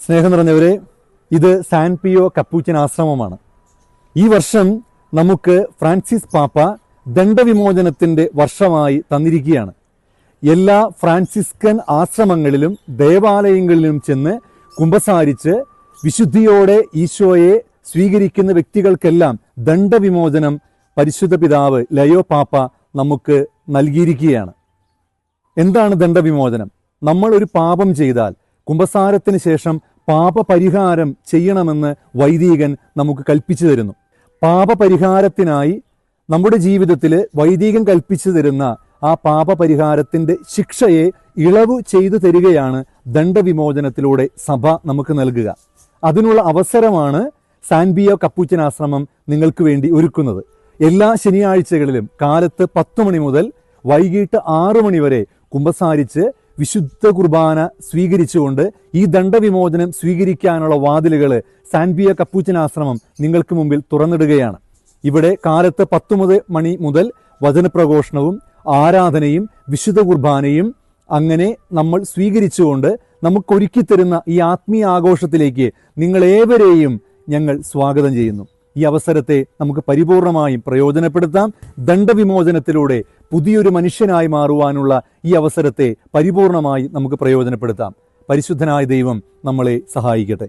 സ്നേഹം നിറഞ്ഞവരെ, ഇത് San പിയോ Capuchin ആശ്രമമാണ്. ഈ വർഷം നമുക്ക് ഫ്രാൻസിസ് പാപ്പ ദണ്ഡവിമോചനത്തിൻ്റെ വർഷമായി തന്നിരിക്കുകയാണ്. എല്ലാ ഫ്രാൻസിസ്കൻ ആശ്രമങ്ങളിലും ദേവാലയങ്ങളിലും ചെന്ന് കുമ്പസാരിച്ച് വിശുദ്ധിയോടെ ഈശോയെ സ്വീകരിക്കുന്ന വ്യക്തികൾക്കെല്ലാം ദണ്ഡവിമോചനം പരിശുദ്ധ പിതാവ് ലയോ പാപ്പ നമുക്ക് നൽകിയിരിക്കുകയാണ്. എന്താണ് ദണ്ഡവിമോചനം? നമ്മൾ ഒരു പാപം ചെയ്താൽ കുമ്പസാരത്തിന് ശേഷം പാപപരിഹാരം ചെയ്യണമെന്ന് വൈദികൻ നമുക്ക് കൽപ്പിച്ചു തരുന്നു. പാപപരിഹാരത്തിനായി നമ്മുടെ ജീവിതത്തിൽ വൈദികൻ കൽപ്പിച്ചു തരുന്ന ആ പാപപരിഹാരത്തിൻ്റെ ശിക്ഷയെ ഇളവ് ചെയ്തു തരികയാണ് ദണ്ഡവിമോചനത്തിലൂടെ സഭ നമുക്ക് നൽകുക. അതിനുള്ള അവസരമാണ് സാൻ പിയോ കപ്പൂച്ചിൻ ആശ്രമം നിങ്ങൾക്ക് വേണ്ടി ഒരുക്കുന്നത്. എല്ലാ ശനിയാഴ്ചകളിലും കാലത്ത് 10 മണി മുതൽ വൈകിട്ട് 6 മണി വരെ കുമ്പസാരിച്ച് വിശുദ്ധ കുർബാന സ്വീകരിച്ചുകൊണ്ട് ഈ ദണ്ഡവിമോചനം സ്വീകരിക്കാനുള്ള വാതിലുകൾ സാൻ പിയോ കപ്പൂച്ചിൻ ആശ്രമം നിങ്ങൾക്ക് മുമ്പിൽ തുറന്നിടുകയാണ്. ഇവിടെ കാലത്ത് 10 മണി മുതൽ വചനപ്രഘോഷണവും ആരാധനയും വിശുദ്ധ കുർബാനയും അങ്ങനെ നമ്മൾ സ്വീകരിച്ചുകൊണ്ട് നമുക്കൊരുക്കിത്തരുന്ന ഈ ആത്മീയ ആഘോഷത്തിലേക്ക് നിങ്ങളേവരെയും ഞങ്ങൾ സ്വാഗതം ചെയ്യുന്നു. ഈ അവസരത്തെ നമുക്ക് പരിപൂർണമായും പ്രയോജനപ്പെടുത്താം. ദണ്ഡവിമോചനത്തിലൂടെ പുതിയൊരു മനുഷ്യനായി മാറുവാനുള്ള ഈ അവസരത്തെ പരിപൂർണമായി നമുക്ക് പ്രയോജനപ്പെടുത്താം. പരിശുദ്ധനായ ദൈവം നമ്മളെ സഹായിക്കട്ടെ.